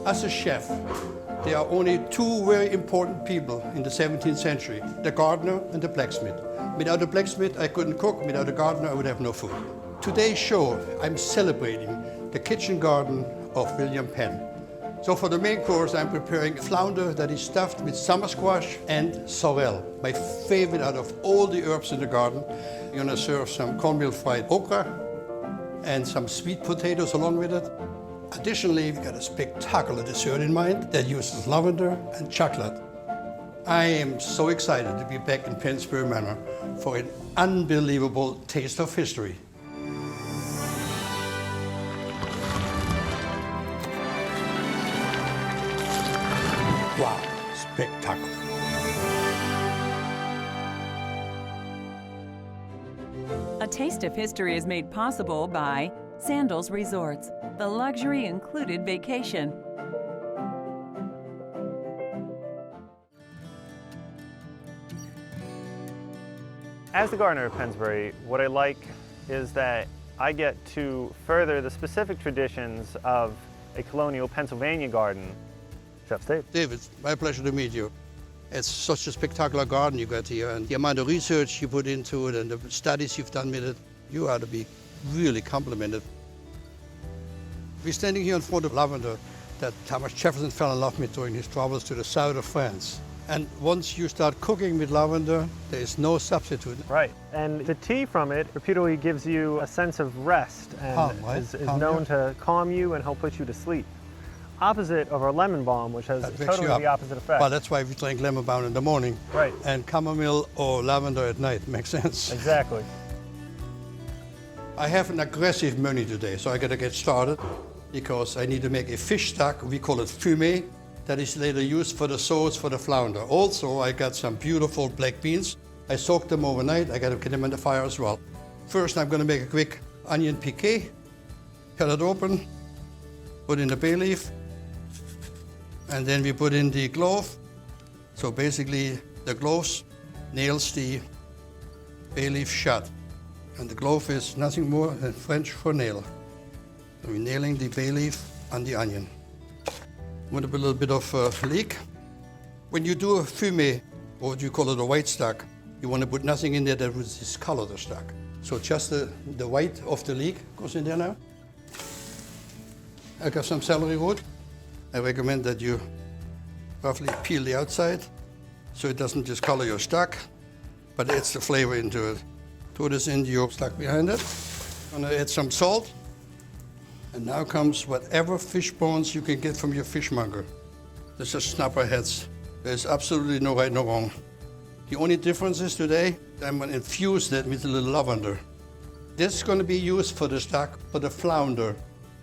As a chef, there are only two very important people in the 17th century, the gardener and the blacksmith. Without the blacksmith, I couldn't cook. Without the gardener, I would have no food. Today's show, I'm celebrating the kitchen garden of William Penn. So for the main course, I'm preparing flounder that is stuffed with summer squash and sorrel, my favorite out of all the herbs in the garden. You're gonna serve some cornmeal fried okra and some sweet potatoes along with it. Additionally, we've got a spectacular dessert in mind that uses lavender and chocolate. I am so excited to be back in Pennsbury Manor for an unbelievable taste of history. Wow, spectacular. A taste of history is made possible by Sandals Resorts, the luxury included vacation. As the gardener of Pennsbury, what I like is that I get to further the specific traditions of a colonial Pennsylvania garden. Chef Dave. Dave, it's my pleasure to meet you. It's such a spectacular garden you got here, and the amount of research you put into it and the studies you've done with it, you ought to be really complimented. We're standing here in front of lavender that Thomas Jefferson fell in love with during his travels to the south of France. And once you start cooking with lavender, there is no substitute. Right, and the tea from it reputedly gives you a sense of rest and is known to calm you and help put you to sleep. Opposite of our lemon balm, which has totally the opposite effect. Well, that's why we drink lemon balm in the morning. Right. And chamomile or lavender at night. Makes sense. Exactly. I have an aggressive menu today, so I gotta get started because I need to make a fish stock. We call it fumé. That is later used for the sauce for the flounder. Also, I got some beautiful black beans. I soaked them overnight. I gotta get them in the fire as well. First, I'm gonna make a quick onion piqué. Cut it open, put in the bay leaf, and then we put in the clove. So basically, the cloves nails the bay leaf shut. And the clove is nothing more than French for nail. So we're nailing the bay leaf on the onion. I'm going to put a little bit of leek. When you do a fumé, or what you call it a white stock, you want to put nothing in there that would discolor the stock. So just the white of the leek goes in there now. I got some celery root. I recommend that you roughly peel the outside so it doesn't discolor your stock, but adds the flavor into it. Throw this into your stock behind it. I'm going to add some salt. And now comes whatever fish bones you can get from your fishmonger. Let's just snap our heads. There's absolutely no right, no wrong. The only difference is today, I'm going to infuse that with a little lavender. This is going to be used for the stock, for the flounder,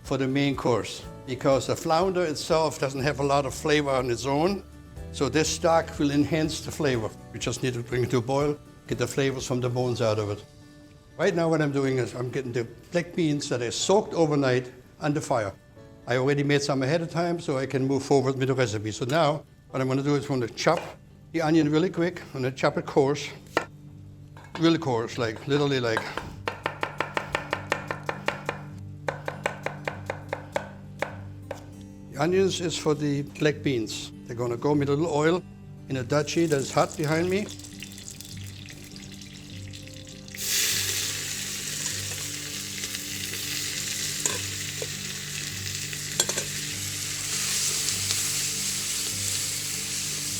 for the main course. Because the flounder itself doesn't have a lot of flavor on its own. So this stock will enhance the flavor. We just need to bring it to a boil, get the flavors from the bones out of it. Right now what I'm doing is I'm getting the black beans that are soaked overnight on the fire. I already made some ahead of time so I can move forward with the recipe. So now what I'm going to do is I'm going to chop the onion really quick. I'm going to chop it coarse, really coarse, like literally like. The onions is for the black beans. They're going to go with a little oil in a duchy that is hot behind me.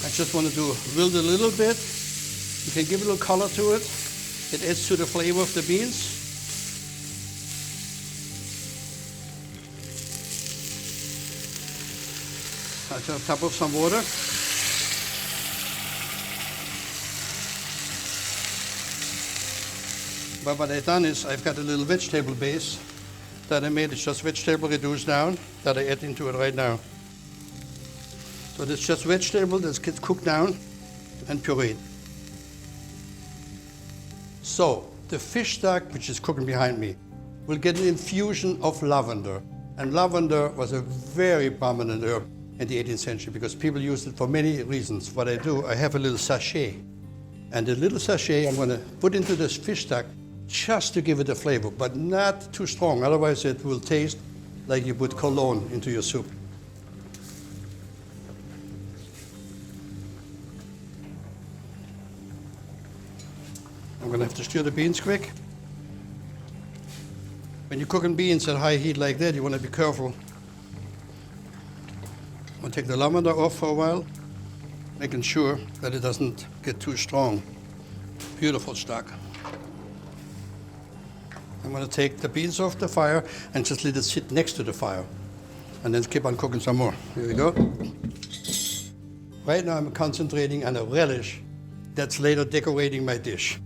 I just want to wilt a little bit. You can give a little color to it. It adds to the flavor of the beans. I just top of some water. But what I've done is I've got a little vegetable base that I made. It's just vegetable reduced down that I add into it right now. So it's just vegetable that gets cooked down and pureed. So the fish stock, which is cooking behind me, will get an infusion of lavender. And lavender was a very prominent herb in the 18th century because people used it for many reasons. What I do, I have a little sachet. And the little sachet I'm going to put into this fish stock just to give it a flavor, but not too strong. Otherwise it will taste like you put cologne into your soup. gonna have to stir the beans quick. When you're cooking beans at high heat like that, you wanna be careful. I'm gonna take the lavender off for a while, making sure that it doesn't get too strong. Beautiful stock. I'm gonna take the beans off the fire and just let it sit next to the fire. And then keep on cooking some more. Here we go. Right now I'm concentrating on a relish that's later decorating my dish.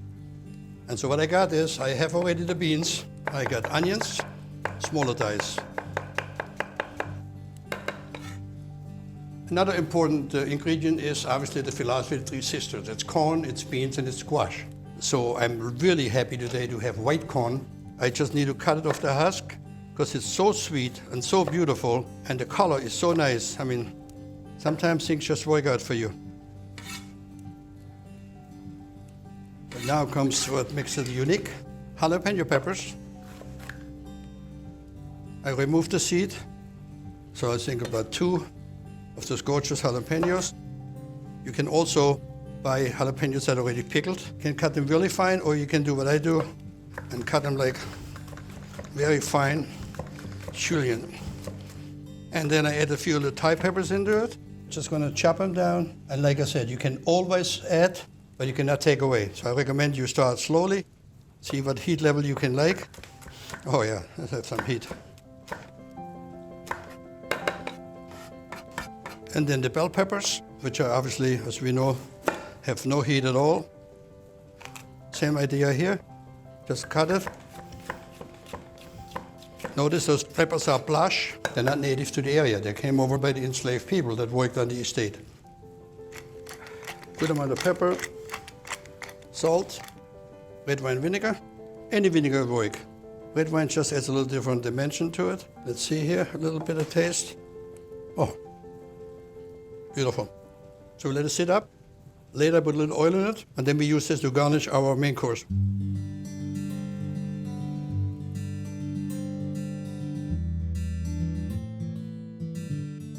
And so what I got is, I have already the beans. I got onions, smaller dice. Another important ingredient is obviously the philosophy of the three sisters. It's corn, it's beans, and it's squash. So I'm really happy today to have white corn. I just need to cut it off the husk because it's so sweet and so beautiful, and the color is so nice. I mean, sometimes things just work out for you. But now comes what makes it unique. Jalapeno peppers. I removed the seed, so I think about 2 of those gorgeous jalapenos. You can also buy jalapenos that are already pickled. You can cut them really fine, or you can do what I do and cut them like very fine julienne. And then I add a few little Thai peppers into it. Just gonna chop them down. And like I said, you can always add, but you cannot take away. So I recommend you start slowly, see what heat level you can like. Oh yeah, let's have some heat. And then the bell peppers, which are obviously, as we know, have no heat at all. Same idea here, just cut it. Notice those peppers are blush. They're not native to the area. They came over by the enslaved people that worked on the estate. Good amount of pepper, salt, red wine vinegar. Any vinegar will work. Red wine just adds a little different dimension to it. Let's see here, a little bit of taste. Oh, beautiful. So we let it sit up. Later put a little oil in it, and then we use this to garnish our main course.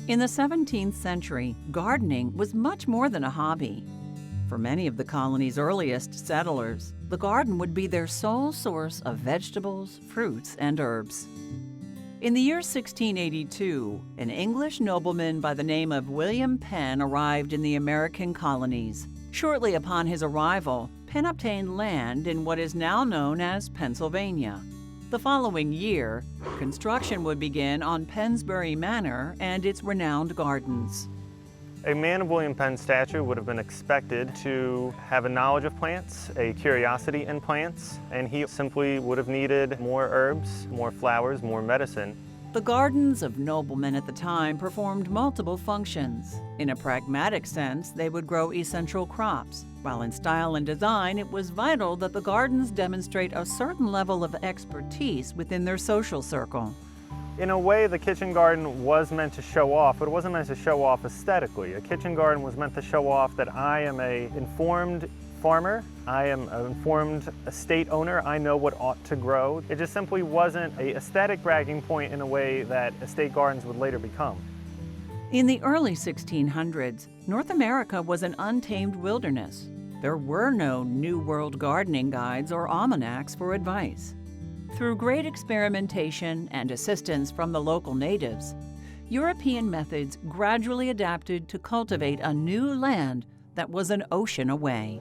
In the 17th century, gardening was much more than a hobby. For many of the colony's earliest settlers, the garden would be their sole source of vegetables, fruits, and herbs. In the year 1682, an English nobleman by the name of William Penn arrived in the American colonies. Shortly upon his arrival, Penn obtained land in what is now known as Pennsylvania. The following year, construction would begin on Pennsbury Manor and its renowned gardens. A man of William Penn's stature would have been expected to have a knowledge of plants, a curiosity in plants, and he simply would have needed more herbs, more flowers, more medicine. The gardens of noblemen at the time performed multiple functions. In a pragmatic sense, they would grow essential crops, while in style and design, it was vital that the gardens demonstrate a certain level of expertise within their social circle. In a way, the kitchen garden was meant to show off, but it wasn't meant to show off aesthetically. A kitchen garden was meant to show off that I am an informed farmer, I am an informed estate owner, I know what ought to grow. It just simply wasn't an aesthetic bragging point in a way that estate gardens would later become. In the early 1600s, North America was an untamed wilderness. There were no New World gardening guides or almanacs for advice. Through great experimentation and assistance from the local natives, European methods gradually adapted to cultivate a new land that was an ocean away.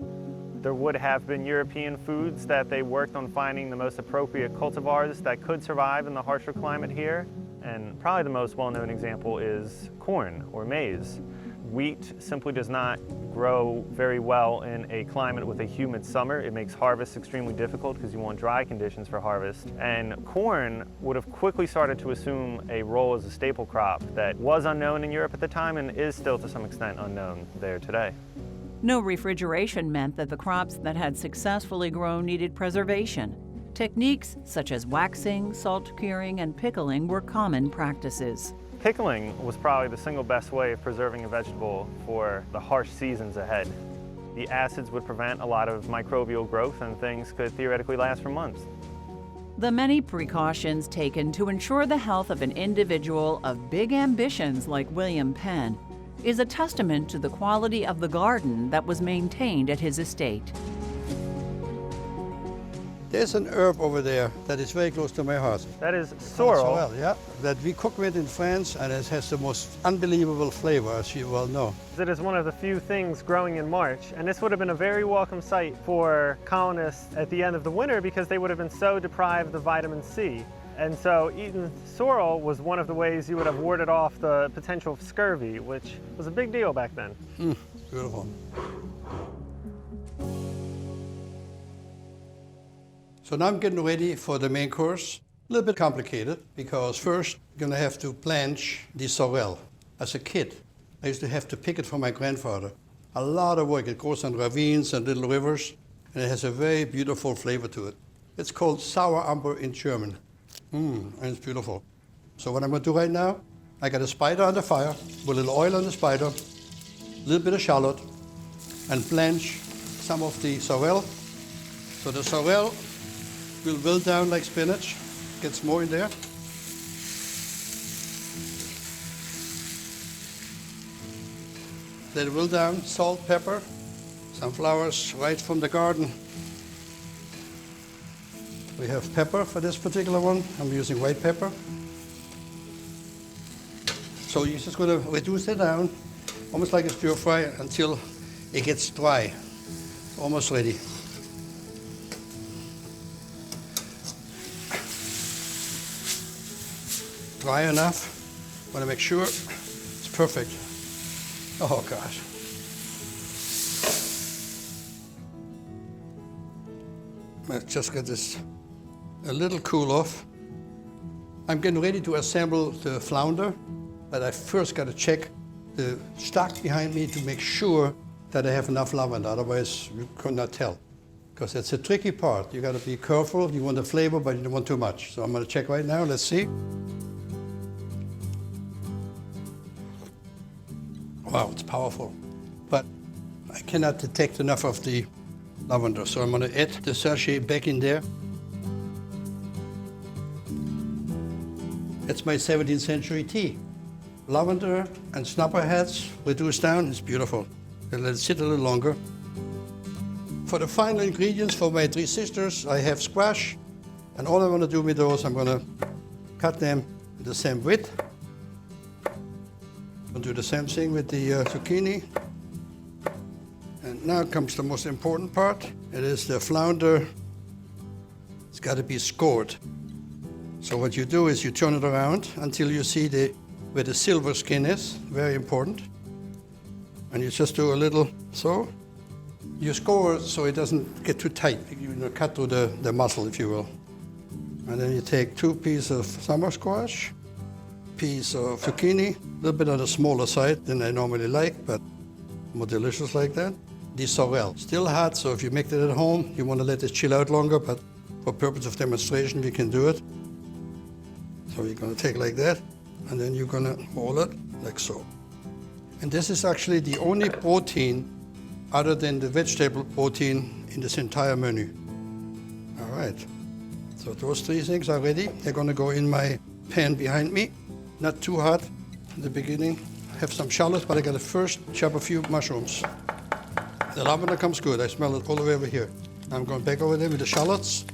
There would have been European foods that they worked on finding the most appropriate cultivars that could survive in the harsher climate here. And probably the most well-known example is corn or maize. Wheat simply does not grow very well in a climate with a humid summer. It makes harvest extremely difficult because you want dry conditions for harvest. And corn would have quickly started to assume a role as a staple crop that was unknown in Europe at the time and is still to some extent unknown there today. No refrigeration meant that the crops that had successfully grown needed preservation. Techniques such as waxing, salt curing, and pickling were common practices. Pickling was probably the single best way of preserving a vegetable for the harsh seasons ahead. The acids would prevent a lot of microbial growth and things could theoretically last for months. The many precautions taken to ensure the health of an individual of big ambitions like William Penn is a testament to the quality of the garden that was maintained at his estate. There's an herb over there that is very close to my heart. That is sorrel. Sorrel, yeah. That we cook with in France, and it has the most unbelievable flavor, as you well know. It is one of the few things growing in March, and this would have been a very welcome sight for colonists at the end of the winter because they would have been so deprived of vitamin C. And so eating sorrel was one of the ways you would have warded off the potential of scurvy, which was a big deal back then. Beautiful. So now I'm getting ready for the main course. A little bit complicated because first I'm gonna have to blanch the sorrel. As a kid, I used to have to pick it for my grandfather. A lot of work. It grows on ravines and little rivers, and it has a very beautiful flavor to it. It's called Sauerambur in German. And it's beautiful. So what I'm gonna do right now, I got a spider on the fire, put a little oil on the spider, a little bit of shallot, and blanch some of the sorrel. So the sorrel will wilt down like spinach, gets more in there. Let it wilt down, salt, pepper, some flowers right from the garden. We have pepper for this particular one. I'm using white pepper. So you're just going to reduce it down, almost like a stir fry, until it gets dry. Almost ready. Dry enough. Want to make sure it's perfect. Oh gosh. Let's just get this a little cool off. I'm getting ready to assemble the flounder, but I first got to check the stock behind me to make sure that I have enough lavender, otherwise you could not tell. Because it's a tricky part. You got to be careful. You want the flavor, but you don't want too much. So I'm going to check right now. Let's see. Wow, it's powerful. But I cannot detect enough of the lavender, so I'm going to add the sachet back in there. It's my 17th century tea. Lavender and snapper heads reduced down. It's beautiful. And let it sit a little longer. For the final ingredients for my three sisters, I have squash. And all I want to do with those, I'm going to cut them the same width. I'll do the same thing with the zucchini. And now comes the most important part. It is the flounder. It's got to be scored. So what you do is you turn it around until you see where the silver skin is. Very important. And you just do a little so. You score it so it doesn't get too tight. You cut through the muscle, if you will. And then you take 2 pieces of summer squash, piece of zucchini, a little bit on the smaller side than I normally like, but more delicious like that. The sorrel, still hot, so if you make it at home, you want to let it chill out longer, but for purpose of demonstration, we can do it. So you're going to take like that, and then you're going to roll it like so. And this is actually the only protein other than the vegetable protein in this entire menu. All right, so those 3 things are ready. They're going to go in my pan behind me. Not too hot in the beginning. I have some shallots, but I got to first chop a few mushrooms. The lavender comes good. I smell it all the way over here. I'm going back over there with the shallots.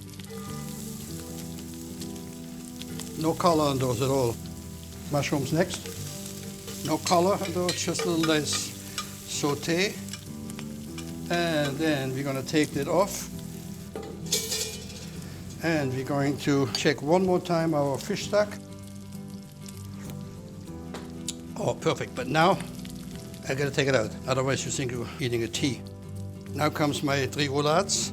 No color on those at all. Mushrooms next. No color on those, just a little nice saute. And then we're going to take it off. And we're going to check one more time our fish stock. Oh, perfect. But now I got to take it out. Otherwise you think you're eating a tea. Now comes my 3 roulades.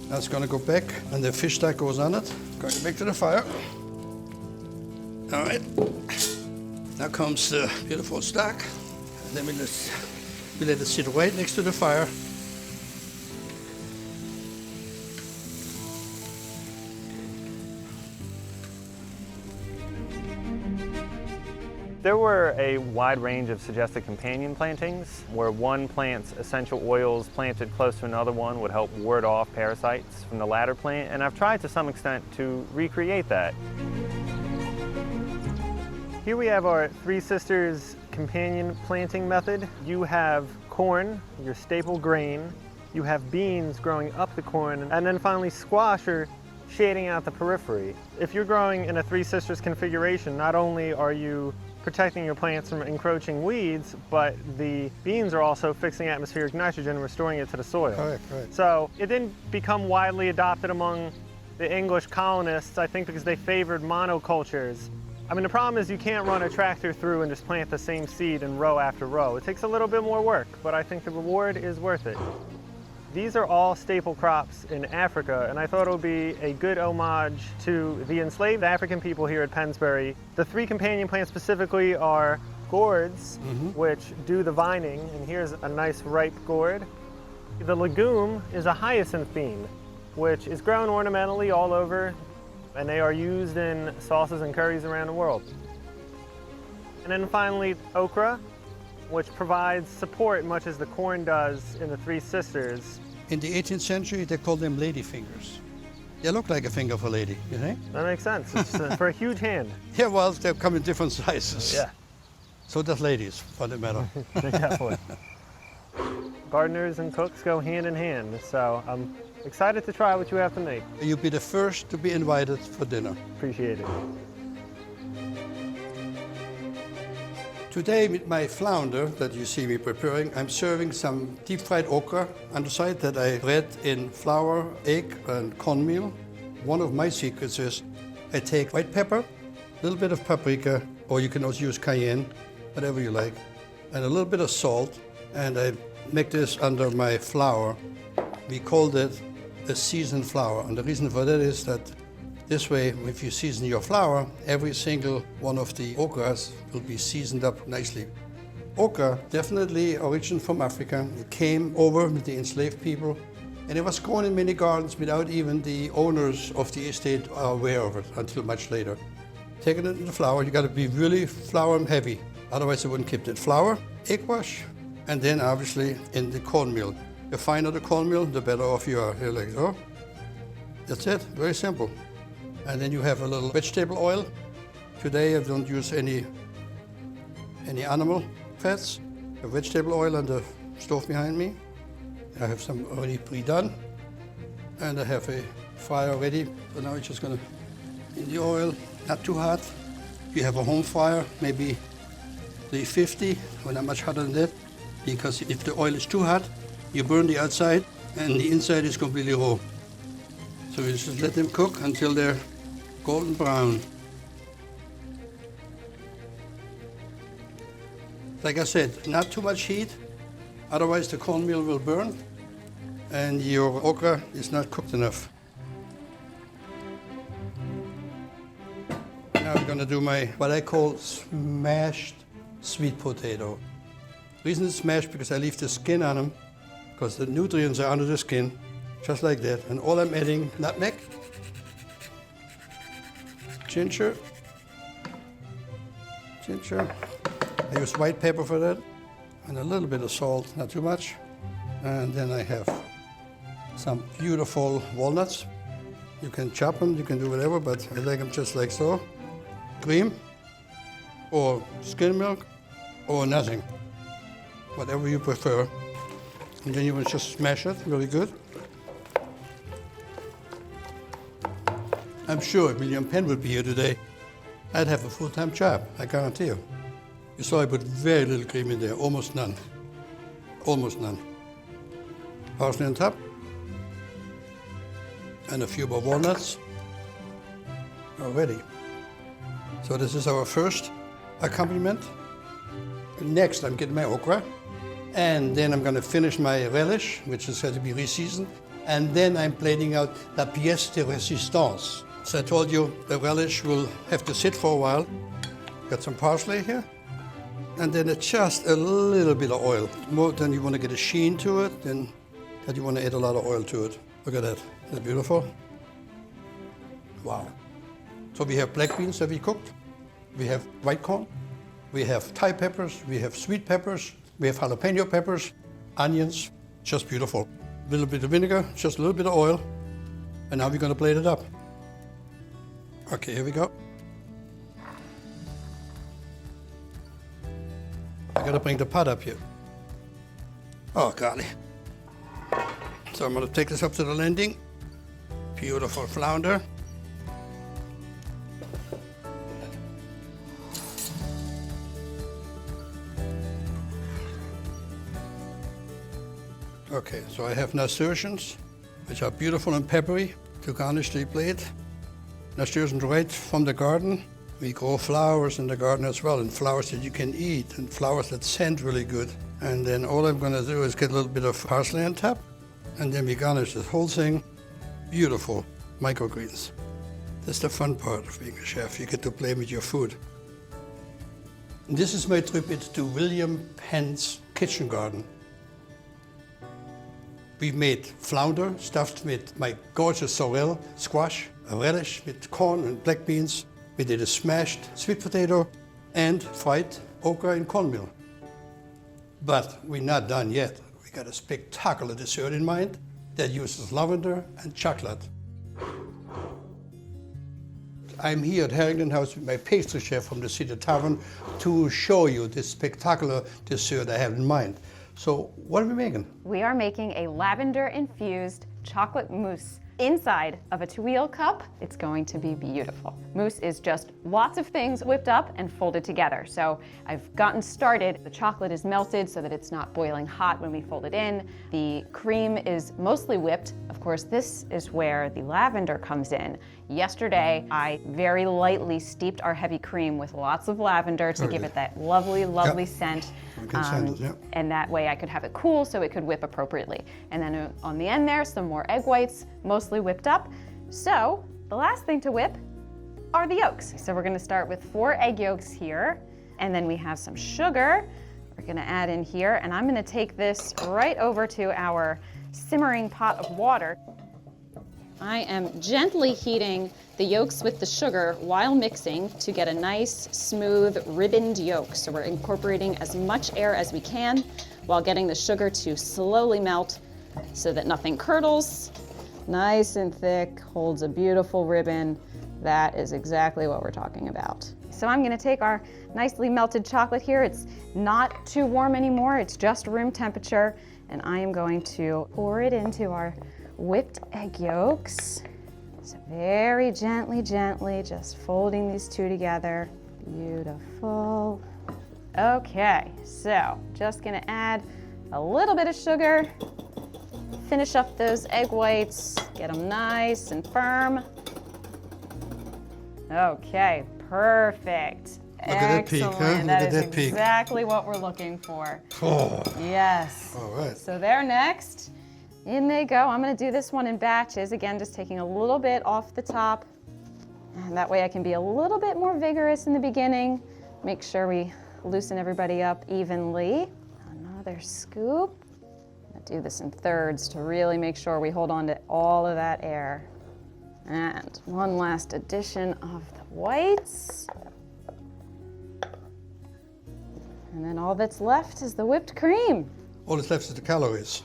That's going to go back, and the fish stock goes on it. Going back to the fire. All right. Now comes the beautiful stock. And then we let it sit right next to the fire. There were a wide range of suggested companion plantings, where one plant's essential oils planted close to another one would help ward off parasites from the latter plant, and I've tried to some extent to recreate that. Here we have our 3 sisters companion planting method. You have corn, your staple grain, you have beans growing up the corn, and then finally squash are shading out the periphery. If you're growing in a Three Sisters configuration, not only are you protecting your plants from encroaching weeds, but the beans are also fixing atmospheric nitrogen and restoring it to the soil. Correct, right. So it didn't become widely adopted among the English colonists, I think because they favored monocultures. I mean, the problem is you can't run a tractor through and just plant the same seed in row after row. It takes a little bit more work, but I think the reward is worth it. These are all staple crops in Africa, and I thought it would be a good homage to the enslaved African people here at Pennsbury. The three companion plants specifically are gourds, which do the vining, and here's a nice ripe gourd. The legume is a hyacinth bean, which is grown ornamentally all over, and they are used in sauces and curries around the world. And then finally, okra, which provides support much as the corn does in the Three Sisters. In the 18th century, they called them lady fingers. They look like a finger of a lady, you think? That makes sense. It's for a huge hand. Yeah, well, they come in different sizes. Yeah, So does ladies, for that matter. definitely. Gardeners and cooks go hand in hand, so I'm excited to try what you have to make. You'll be the first to be invited for dinner. Appreciate it. Today, with my flounder that you see me preparing, I'm serving some deep-fried okra on the side that I bread in flour, egg, and cornmeal. One of my secrets is I take white pepper, a little bit of paprika, or you can also use cayenne, whatever you like, and a little bit of salt, and I make this under my flour. We called it a seasoned flour, and the reason for that is that this way, if you season your flour, every single one of the okras will be seasoned up nicely. Okra definitely originated from Africa. It came over with the enslaved people, and it was grown in many gardens without even the owners of the estate are aware of it until much later. Taking it in the flour, you got to be really flour heavy, otherwise it wouldn't keep it. Flour, egg wash, and then obviously in the cornmeal. The finer the cornmeal, the better off you are. You're like, oh, that's it, very simple. And then you have a little vegetable oil. Today I don't use any animal fats. A vegetable oil on the stove behind me. I have some already pre-done. And I have a fire ready. So now it's just gonna, in the oil, not too hot. If you have a home fire, maybe 350, or not much hotter than that. Because if the oil is too hot, you burn the outside and the inside is completely raw. So you just let them cook until they're golden brown. Like I said, not too much heat, otherwise the cornmeal will burn and your okra is not cooked enough. Now I'm gonna do my, what I call smashed sweet potato. The reason it's smashed because I leave the skin on them, because the nutrients are under the skin, just like that. And all I'm adding, nutmeg, ginger. I use white pepper for that, and a little bit of salt, not too much. And then I have some beautiful walnuts. You can chop them, you can do whatever, but I like them just like so. Cream, or skim milk, or nothing, whatever you prefer. And then you will just smash it really good. I'm sure if William Penn would be here today, I'd have a full-time job, I guarantee you. You saw I put very little cream in there, almost none. Almost none. Parsley on top. And a few more walnuts. Already. So this is our first accompaniment. Next, I'm getting my okra. And then I'm gonna finish my relish, which is going to be re-seasoned. And then I'm plating out la pièce de résistance. So I told you the relish will have to sit for a while. Got some parsley here. And then it's just a little bit of oil. More than you want to get a sheen to it, then that you want to add a lot of oil to it. Look at that. Isn't that beautiful? Wow. So we have black beans that we cooked. We have white corn. We have Thai peppers. We have sweet peppers. We have jalapeno peppers, onions. Just beautiful. A little bit of vinegar, just a little bit of oil. And now we're going to plate it up. Okay, here we go. gotta bring the pot up here. Oh, golly. So I'm gonna take this up to the landing. Beautiful flounder. Okay, so I have nasturtiums, which are beautiful and peppery to garnish the plate. Nasturtiums right from the garden. We grow flowers in the garden as well, and flowers that you can eat, and flowers that scent really good. And then all I'm gonna do is get a little bit of parsley on top, and then we garnish this whole thing. Beautiful microgreens. That's the fun part of being a chef. You get to play with your food. And this is my tribute to William Penn's kitchen garden. We made flounder stuffed with my gorgeous sorrel squash, a radish with corn and black beans. We did a smashed sweet potato and fried okra and cornmeal. But we're not done yet. We got a spectacular dessert in mind that uses lavender and chocolate. I'm here at Harrington House with my pastry chef from the Cedar Tavern to show you this spectacular dessert I have in mind. So what are we making? We are making a lavender-infused chocolate mousse inside of a Tuile cup. It's going to be beautiful. Mousse is just lots of things whipped up and folded together. So I've gotten started. The chocolate is melted so that it's not boiling hot when we fold it in. The cream is mostly whipped. Of course, this is where the lavender comes in. Yesterday, I very lightly steeped our heavy cream with lots of lavender to give it that lovely, lovely scent. And that way I could have it cool so it could whip appropriately. And then on the end there, some more egg whites, mostly whipped up. So the last thing to whip are the yolks. So we're gonna start with 4 egg yolks here, and then we have some sugar we're gonna add in here, and I'm gonna take this right over to our simmering pot of water. I am gently heating the yolks with the sugar while mixing to get a nice, smooth, ribboned yolk. So we're incorporating as much air as we can while getting the sugar to slowly melt so that nothing curdles. Nice and thick, holds a beautiful ribbon. That is exactly what we're talking about. So I'm gonna take our nicely melted chocolate here. It's not too warm anymore, it's just room temperature. And I am going to pour it into our whipped egg yolks. So very gently, gently, just folding these two together. Beautiful. Okay, so just gonna add a little bit of sugar, finish up those egg whites, get them nice and firm. Okay, perfect. Look at that peak, huh? Excellent. Look That at is that peak. exactly what we're looking for. Oh, Yes. all right. So they're next. In they go. I'm going to do this one in batches. Again, just taking a little bit off the top. And that way I can be a little bit more vigorous in the beginning. Make sure we loosen everybody up evenly. Another scoop. I'm going to do this in thirds to really make sure we hold on to all of that air. And one last addition of the whites. And then all that's left is the whipped cream. All that's left is the calories.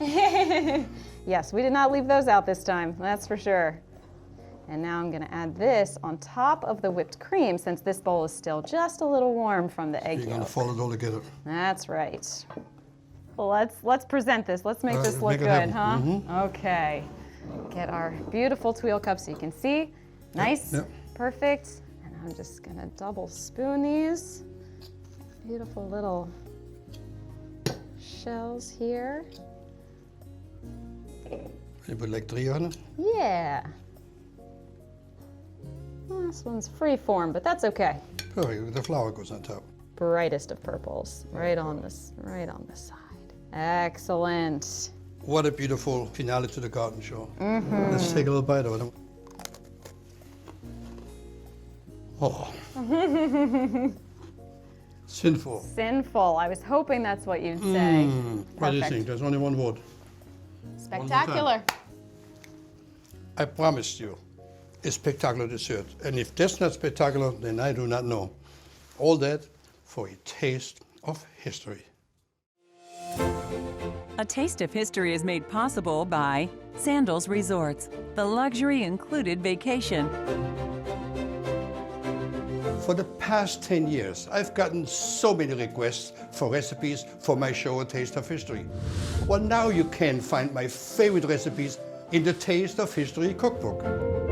Yes, we did not leave those out this time, that's for sure. And now I'm gonna add this on top of the whipped cream since this bowl is still just a little warm from the egg You're gonna yolk. fold it all together. That's right. Well, let's present this. Let's make this look make it good, happen. huh? Okay. Get our beautiful Tuile cup so you can see. Nice, yep. perfect. And I'm just gonna double spoon these. Beautiful little shells here. You put like 3 on it? Yeah. Well, this one's free form, but that's okay. Perfect. The flour goes on top. Brightest of purples, right on the side. Excellent. What a beautiful finale to the garden show. Let's take a little bite of it. Oh. Sinful. Sinful. I was hoping that's what you'd say. What do you Perfect. think? There's only one word. Spectacular. I promised you a spectacular dessert. And if that's not spectacular, then I do not know. All that for a taste of history. A Taste of History is made possible by Sandals Resorts, the luxury included vacation. For the past 10 years, I've gotten so many requests for recipes for my show, A Taste of History. Well, now you can find my favorite recipes in the Taste of History cookbook.